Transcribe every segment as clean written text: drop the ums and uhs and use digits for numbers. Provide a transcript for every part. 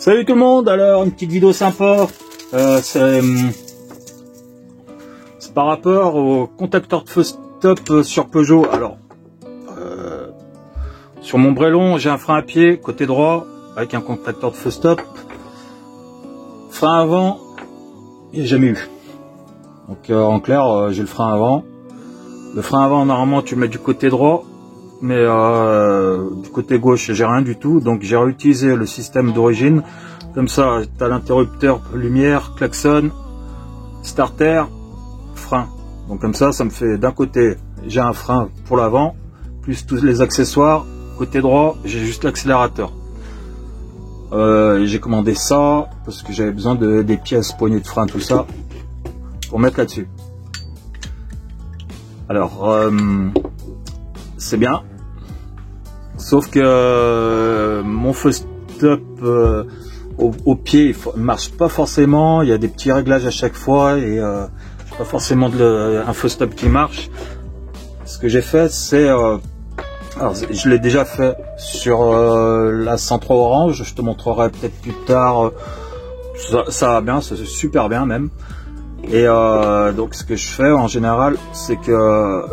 Salut tout le monde, alors une petite vidéo sympa, c'est par rapport au contacteur de feu stop sur Peugeot. Alors, sur mon brelon, j'ai un frein à pied côté droit avec un contacteur de feu stop. Frein avant, il n'y a jamais eu. Donc en clair, j'ai le frein avant. Le frein avant, normalement, tu le mets du côté droit, mais du côté gauche, j'ai rien du tout. Donc j'ai réutilisé le système d'origine. Comme ça, tu as l'interrupteur, lumière, klaxon, starter, frein. Donc comme ça me fait d'un côté, j'ai un frein pour l'avant, plus tous les accessoires. Côté droit, j'ai juste l'accélérateur. J'ai commandé ça parce que j'avais besoin des pièces, poignées de frein, tout ça, pour mettre là-dessus. Alors, c'est bien, sauf que mon feu stop au pied ne marche pas forcément. Il y a des petits réglages à chaque fois et pas forcément un feu stop qui marche. Ce que j'ai fait, c'est alors je l'ai déjà fait sur la 103 orange. Je te montrerai peut-être plus tard. Ça va bien, c'est super bien même. Et donc ce que je fais en général, c'est que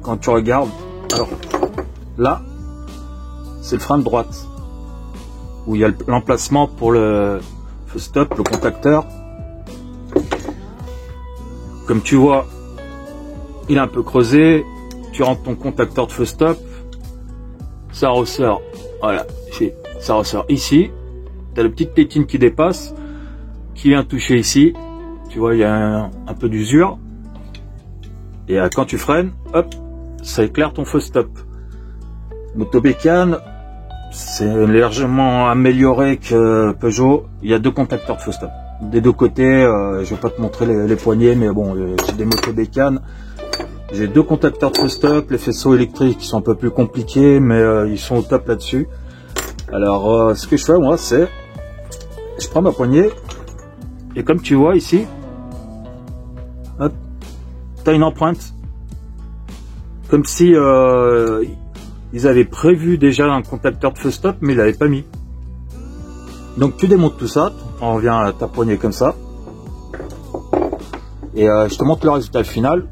quand tu regardes, alors là, c'est le frein de droite où il y a l'emplacement pour le feu stop, le contacteur. Comme tu vois, il est un peu creusé. Tu rentres ton contacteur de feu stop, ça ressort. Voilà, ça ressort ici. Tu as la petite tétine qui dépasse, qui vient toucher ici. Tu vois, il y a un peu d'usure. Et quand tu freines, hop, ça éclaire ton feu stop. Motobécane, c'est légèrement amélioré que Peugeot. Il y a deux contacteurs de feu stop. Des deux côtés, je vais pas te montrer les poignées, mais bon, j'ai des motobécanes. J'ai deux contacteurs de feu stop, les faisceaux électriques qui sont un peu plus compliqués, mais ils sont au top là-dessus. Alors, ce que je fais, moi, c'est, je prends ma poignée, et comme tu vois ici, hop, tu as une empreinte, comme si ils avaient prévu déjà un contacteur de feu stop, mais ils l'avaient pas mis. Donc tu démontes tout ça, on revient à ta poignée comme ça, et je te montre le résultat final.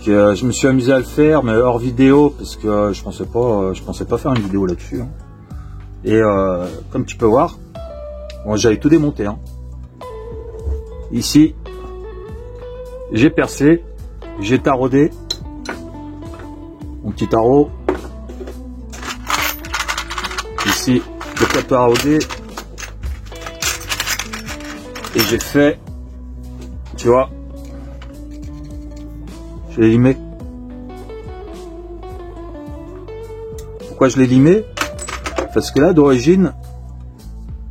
Je me suis amusé à le faire, mais hors vidéo, parce que je pensais pas faire une vidéo là-dessus. Hein. Et comme tu peux voir, bon, j'avais tout démonté. Hein. Ici, j'ai percé, j'ai taraudé mon petit tarot. Ici, j'ai pas taraudé et j'ai fait, tu vois. Je l'ai limé. Pourquoi je l'ai limé? Parce que là, d'origine,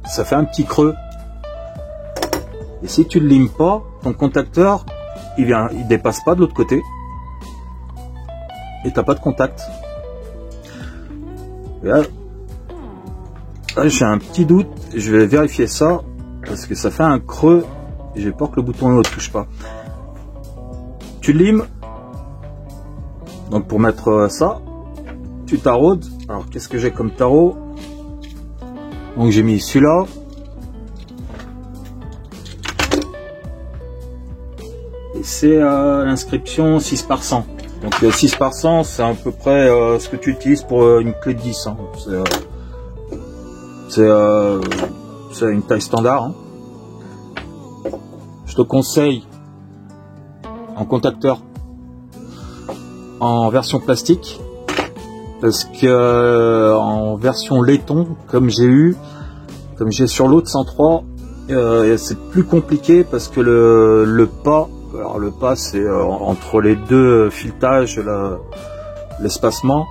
ça fait un petit creux. Et si tu le limes pas, ton contacteur, il dépasse pas de l'autre côté. Et t'as pas de contact. Et là j'ai un petit doute. Je vais vérifier ça. Parce que ça fait un creux. Et j'ai peur que le bouton ne touche pas. Tu limes. Donc pour mettre ça, tu taraudes. Alors qu'est-ce que j'ai comme tarot? Donc j'ai mis celui-là. Et c'est l'inscription 6 par 100. Donc 6 par 100, c'est à peu près ce que tu utilises pour une clé de 10. Hein. C'est une taille standard. Hein. Je te conseille en contacteur en version plastique, parce que en version laiton, comme j'ai sur l'autre 103, c'est plus compliqué parce que le pas, alors le pas c'est entre les deux filetages, l'espacement,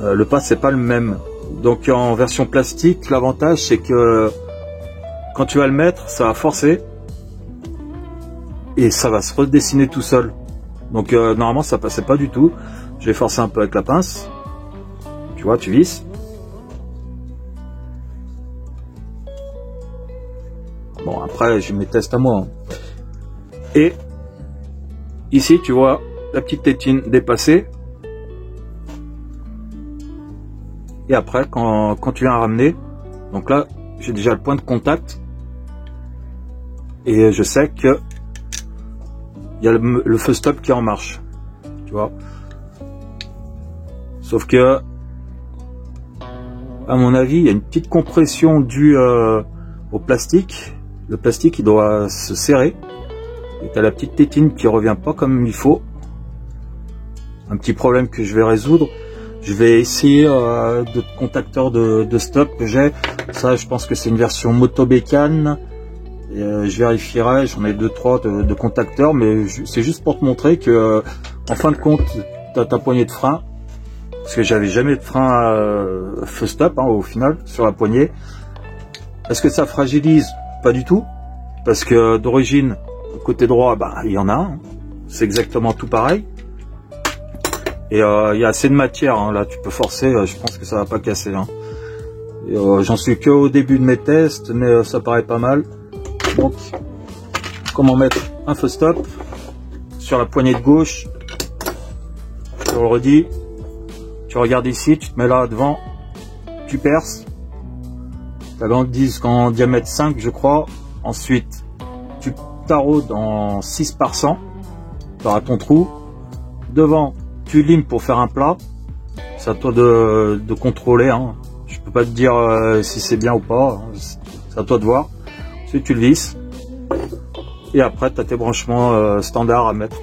le pas c'est pas le même. Donc en version plastique, l'avantage c'est que quand tu vas le mettre, ça va forcer et ça va se redessiner tout seul. Donc normalement ça passait pas du tout. Je vais forcer un peu avec la pince. Tu vois, tu visses. Bon, après j'ai mes tests à moi. Hein. Et ici tu vois la petite tétine dépassée. Et après, quand tu viens à ramener, donc là, j'ai déjà le point de contact. Et je sais que il y a le feu stop qui est en marche. Tu vois. Sauf que, à mon avis, il y a une petite compression due au plastique. Le plastique, il doit se serrer. Et tu as la petite tétine qui revient pas comme il faut. Un petit problème que je vais résoudre. Je vais essayer de contacteur de stop que j'ai. Ça, je pense que c'est une version Moto Bécane. Je vérifierai, j'en ai 2-3 de contacteurs, mais c'est juste pour te montrer que, en fin de compte, tu as ta poignée de frein. Parce que j'avais jamais de frein feu stop, hein, au final, sur la poignée. Est-ce que ça fragilise? Pas du tout. Parce que d'origine, côté droit, bah, il y en a un. C'est exactement tout pareil. Et il y a assez de matière, hein. Là tu peux forcer, je pense que ça va pas casser, hein. J'en suis que au début de mes tests, mais ça paraît pas mal. Donc, comment mettre un feu stop sur la poignée de gauche? Je te le redis, tu regardes ici, tu te mets là devant, tu perces. Ta lente disque en diamètre 5, je crois. Ensuite, tu taraudes en 6 par 100, tu auras ton trou. Devant, tu limes pour faire un plat. C'est à toi de contrôler, hein. Je peux pas te dire si c'est bien ou pas, hein. C'est à toi de voir. Ensuite tu le visses. Et après tu as tes branchements standards à mettre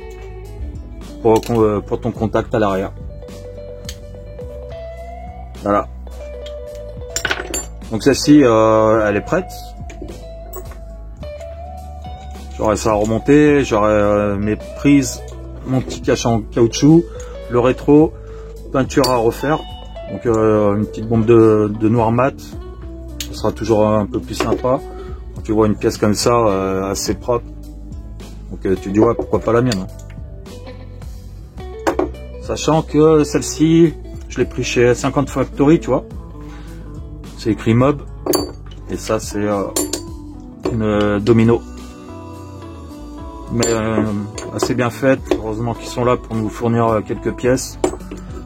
pour ton contact à l'arrière. Voilà. Donc celle-ci elle est prête. J'aurai ça à remonter, j'aurai mes prises, mon petit cache en caoutchouc, le rétro, peinture à refaire, donc une petite bombe de noir mat, ce sera toujours un peu plus sympa. Quand tu vois une pièce comme ça, assez propre, donc tu dis ouais, pourquoi pas la mienne, hein. Sachant que celle-ci, je l'ai pris chez 50 Factory, tu vois, c'est écrit Mob, et ça c'est une Domino. Mais assez bien faite, heureusement qu'ils sont là pour nous fournir quelques pièces.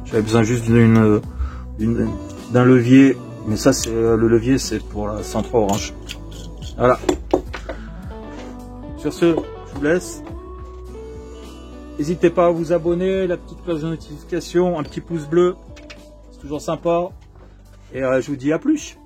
J'avais besoin juste d'un levier, mais ça c'est le levier, c'est pour la 103 orange. Voilà. Sur ce, je vous laisse. N'hésitez pas à vous abonner, la petite cloche de notification, un petit pouce bleu, c'est toujours sympa. Et je vous dis à plus.